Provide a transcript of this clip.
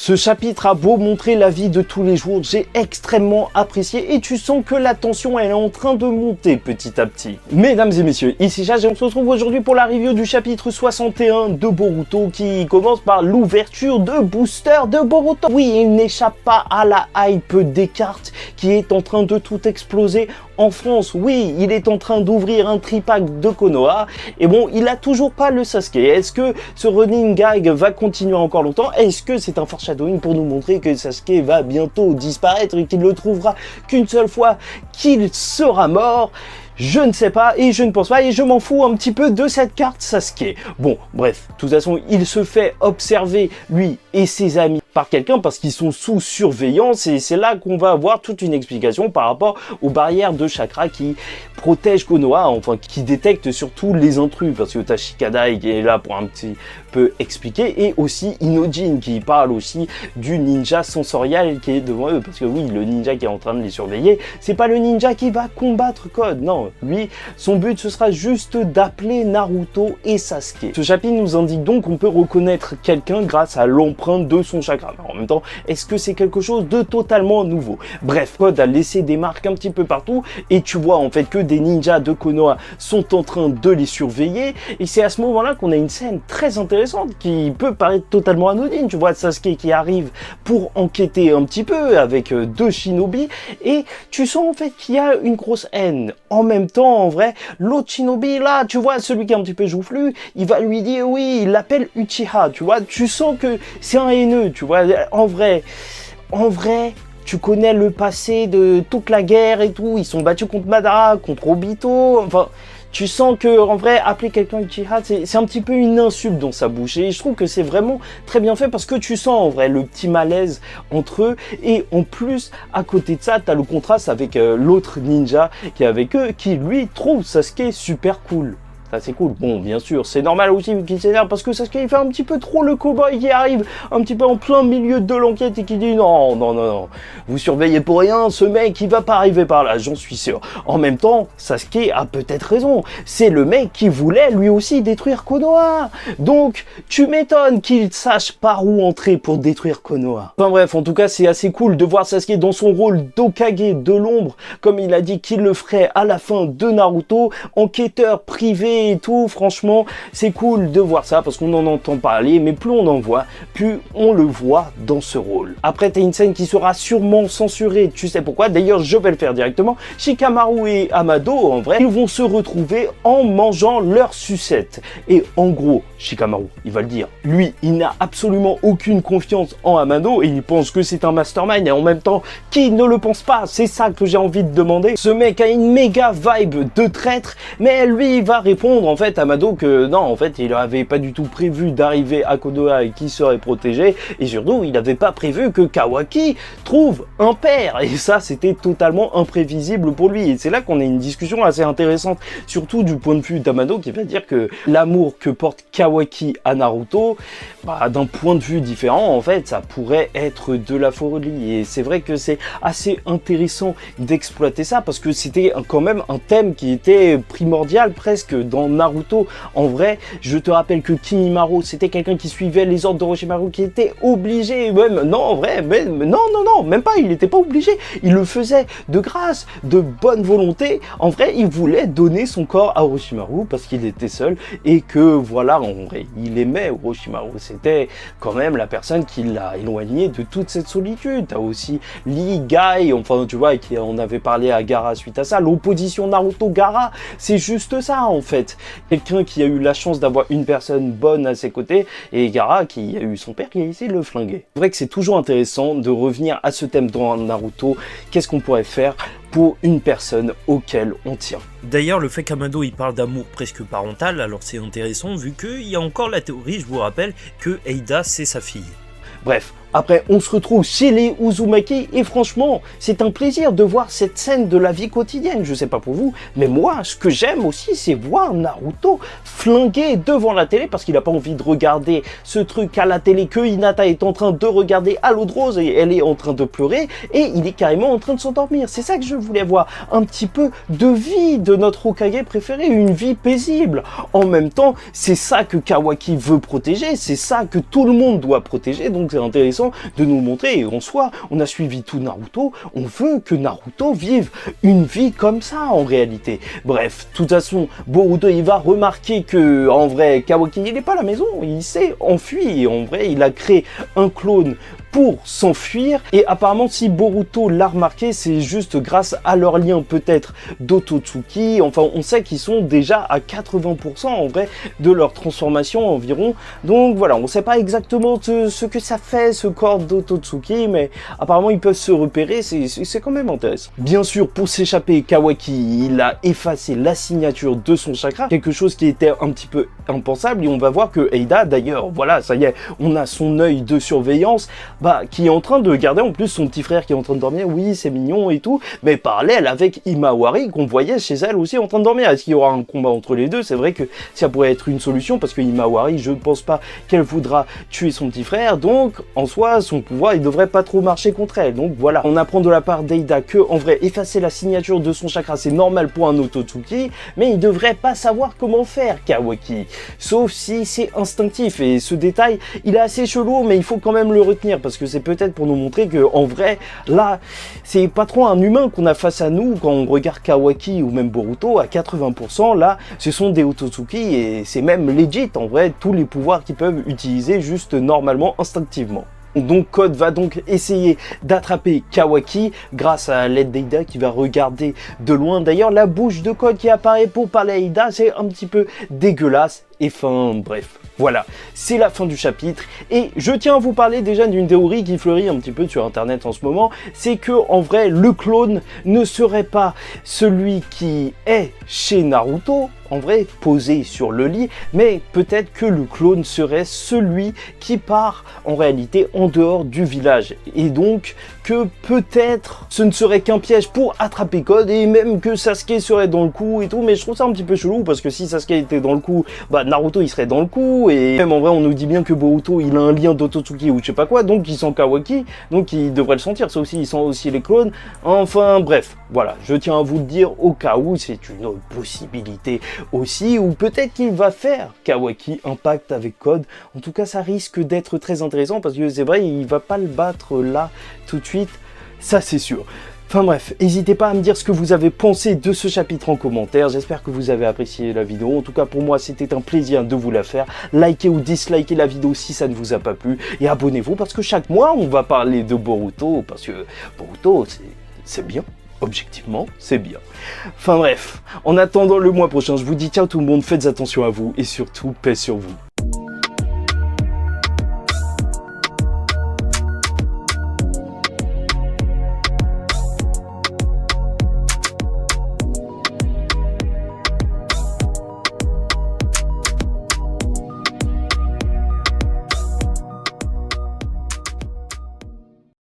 Ce chapitre a beau montrer la vie de tous les jours, j'ai extrêmement apprécié et tu sens que la tension elle est en train de monter petit à petit. Mesdames et messieurs, ici Jage et on se retrouve aujourd'hui pour la review du chapitre 61 de Boruto qui commence par l'ouverture de booster de Boruto. Oui, il n'échappe pas à la hype des cartes qui est en train de tout exploser en France. Oui, il est en train d'ouvrir un tripack de Konoha et bon, il a toujours pas le Sasuke. Est-ce que ce running gag va continuer encore longtemps? Est-ce que c'est un foreshadowing pour nous montrer que Sasuke va bientôt disparaître et qu'il ne le trouvera qu'une seule fois qu'il sera mort? Je ne sais pas et je ne pense pas et je m'en fous un petit peu de cette carte Sasuke. Bon, bref, de toute façon, il se fait observer, lui et ses amis, par quelqu'un parce qu'ils sont sous surveillance et c'est là qu'on va avoir toute une explication par rapport aux barrières de chakra qui protègent Konoha, enfin qui détectent surtout les intrus parce que t'as Shikadai qui est là pour un petit peu expliquer et aussi Inojin qui parle aussi du ninja sensoriel qui est devant eux parce que oui, le ninja qui est en train de les surveiller, c'est pas le ninja qui va combattre Code, non, lui, son but ce sera juste d'appeler Naruto et Sasuke. Ce chapitre nous indique donc qu'on peut reconnaître quelqu'un grâce à l'empreinte de son chakra. Mais en même temps, est-ce que c'est quelque chose de totalement nouveau? Bref, Code a laissé des marques un petit peu partout et tu vois en fait que des ninjas de Konoha sont en train de les surveiller et c'est à ce moment-là qu'on a une scène très intéressante qui peut paraître totalement anodine. Tu vois Sasuke qui arrive pour enquêter un petit peu avec deux shinobi et tu sens en fait qu'il y a une grosse haine. En même temps, en vrai, l'autre shinobi là, tu vois, celui qui est un petit peu joufflu, il va lui dire oui, il l'appelle Uchiha, tu vois, tu sens que c'est un haineux, tu vois, en vrai, tu connais le passé de toute la guerre et tout, ils sont battus contre Madara, contre Obito, enfin, tu sens que, en vrai, appeler quelqu'un Uchiha, c'est un petit peu une insulte dans sa bouche. Et je trouve que c'est vraiment très bien fait parce que tu sens, en vrai, le petit malaise entre eux. Et en plus, à côté de ça, t'as le contraste avec l'autre ninja qui est avec eux, qui, lui, trouve Sasuke super cool. Ça c'est cool. Bon, bien sûr, c'est normal aussi qu'il s'énerve parce que Sasuke il fait un petit peu trop le cow-boy qui arrive un petit peu en plein milieu de l'enquête et qui dit non, vous surveillez pour rien, ce mec il va pas arriver par là, j'en suis sûr. En même temps, Sasuke a peut-être raison, c'est le mec qui voulait lui aussi détruire Konoha. Donc, tu m'étonnes qu'il sache par où entrer pour détruire Konoha. Enfin bref, en tout cas, c'est assez cool de voir Sasuke dans son rôle d'Hokage de l'ombre, comme il a dit qu'il le ferait à la fin de Naruto, enquêteur privé et tout. Franchement, c'est cool de voir ça parce qu'on en entend parler, mais plus on en voit, plus on le voit dans ce rôle. Après, t'as une scène qui sera sûrement censurée, tu sais pourquoi, d'ailleurs je vais le faire directement. Shikamaru et Amado, en vrai, ils vont se retrouver en mangeant leur sucette. Et en gros, Shikamaru, il va le dire, lui, il n'a absolument aucune confiance en Amado et il pense que c'est un mastermind et en même temps, qui ne le pense pas? C'est ça que j'ai envie de demander. Ce mec a une méga vibe de traître, mais lui, il va répondre en fait à Amado que non, en fait il avait pas du tout prévu d'arriver à Konoha et qu'il serait protégé et surtout il n'avait pas prévu que Kawaki trouve un père et ça c'était totalement imprévisible pour lui et c'est là qu'on a une discussion assez intéressante surtout du point de vue d'Amado qui va dire que l'amour que porte Kawaki à Naruto, d'un point de vue différent en fait ça pourrait être de la folie et c'est vrai que c'est assez intéressant d'exploiter ça parce que c'était quand même un thème qui était primordial presque dans Naruto. En vrai, je te rappelle que Kimimaro, c'était quelqu'un qui suivait les ordres d'Orochimaru, qui était obligé, même, non, en vrai, non, même pas, il n'était pas obligé, il le faisait de grâce, de bonne volonté. En vrai, il voulait donner son corps à Orochimaru parce qu'il était seul et que, voilà, en vrai, il aimait Orochimaru. C'était quand même la personne qui l'a éloigné de toute cette solitude. T'as aussi Lee, Guy, enfin, tu vois, qui on avait parlé à Gaara suite à ça, l'opposition Naruto-Gaara, c'est juste ça, en fait. Quelqu'un qui a eu la chance d'avoir une personne bonne à ses côtés et Gaara qui a eu son père qui a essayé de le flinguer. C'est vrai que c'est toujours intéressant de revenir à ce thème dans Naruto. Qu'est-ce qu'on pourrait faire pour une personne auquel on tient? D'ailleurs, le fait qu'Amado il parle d'amour presque parental, alors c'est intéressant vu qu'il y a encore la théorie, je vous rappelle, que Eida c'est sa fille. Bref, après on se retrouve chez les Uzumaki et franchement c'est un plaisir de voir cette scène de la vie quotidienne, je sais pas pour vous, mais moi ce que j'aime aussi c'est voir Naruto flinguer devant la télé parce qu'il a pas envie de regarder ce truc à la télé que Hinata est en train de regarder à l'eau de rose et elle est en train de pleurer et il est carrément en train de s'endormir. C'est ça que je voulais voir, un petit peu de vie de notre Hokage préféré, une vie paisible. En même temps c'est ça que Kawaki veut protéger, c'est ça que tout le monde doit protéger, donc c'est intéressant intéressant de nous montrer, et en soi, on a suivi tout Naruto, on veut que Naruto vive une vie comme ça en réalité. Bref, de toute façon, Boruto il va remarquer que en vrai Kawaki il n'est pas à la maison, il s'est enfui, et en vrai il a créé un clone pour s'enfuir, et apparemment si Boruto l'a remarqué, c'est juste grâce à leur lien peut-être d'Ototsuki. Enfin on sait qu'ils sont déjà à 80% en vrai de leur transformation environ, donc voilà, on sait pas exactement ce que ça fait ce corps d'Ototsuki, mais apparemment ils peuvent se repérer, c'est quand même intéressant. Bien sûr, pour s'échapper, Kawaki il a effacé la signature de son chakra, quelque chose qui était un petit peu impensable, et on va voir que Eida, d'ailleurs, voilà, ça y est, on a son œil de surveillance, qui est en train de garder en plus son petit frère qui est en train de dormir. Oui, c'est mignon et tout, mais parallèle avec Himawari qu'on voyait chez elle aussi en train de dormir. Est-ce qu'il y aura un combat entre les deux? C'est vrai que ça pourrait être une solution, parce que Himawari, je ne pense pas qu'elle voudra tuer son petit frère, donc en soi, son pouvoir, il devrait pas trop marcher contre elle. Donc voilà, on apprend de la part d'Eida que, en vrai, effacer la signature de son chakra, c'est normal pour un Ototsuki, mais il devrait pas savoir comment faire, Kawaki. Sauf si c'est instinctif, et ce détail, il est assez chelou, mais il faut quand même le retenir, parce que c'est peut-être pour nous montrer que en vrai, là, c'est pas trop un humain qu'on a face à nous quand on regarde Kawaki ou même Boruto. À 80%, là, ce sont des Ototsuki, et c'est même legit, en vrai, tous les pouvoirs qu'ils peuvent utiliser juste normalement, instinctivement. Donc Code va donc essayer d'attraper Kawaki grâce à l'aide d'Eida qui va regarder de loin. D'ailleurs, la bouche de Code qui apparaît pour parler à Eida, c'est un petit peu dégueulasse. Et enfin, bref, voilà, c'est la fin du chapitre, et je tiens à vous parler déjà d'une théorie qui fleurit un petit peu sur internet en ce moment, c'est que en vrai, le clone ne serait pas celui qui est chez Naruto, en vrai, posé sur le lit, mais peut-être que le clone serait celui qui part en réalité en dehors du village, et donc que peut-être ce ne serait qu'un piège pour attraper Code, et même que Sasuke serait dans le coup et tout, mais je trouve ça un petit peu chelou, parce que si Sasuke était dans le coup, Naruto il serait dans le coup, et même en vrai on nous dit bien que Boruto il a un lien d'Ototsuki ou je sais pas quoi, donc il sent Kawaki, donc il devrait le sentir, ça aussi il sent aussi les clones, enfin bref, voilà, je tiens à vous le dire au cas où, c'est une autre possibilité aussi, ou peut-être qu'il va faire Kawaki un pacte avec Code. En tout cas ça risque d'être très intéressant, parce que c'est vrai il va pas le battre là tout de suite, ça c'est sûr. Enfin bref, n'hésitez pas à me dire ce que vous avez pensé de ce chapitre en commentaire, j'espère que vous avez apprécié la vidéo, en tout cas pour moi c'était un plaisir de vous la faire, likez ou dislikez la vidéo si ça ne vous a pas plu, et abonnez-vous parce que chaque mois on va parler de Boruto, parce que Boruto c'est bien, objectivement c'est bien. Enfin bref, en attendant le mois prochain, je vous dis ciao tout le monde, faites attention à vous, et surtout paix sur vous.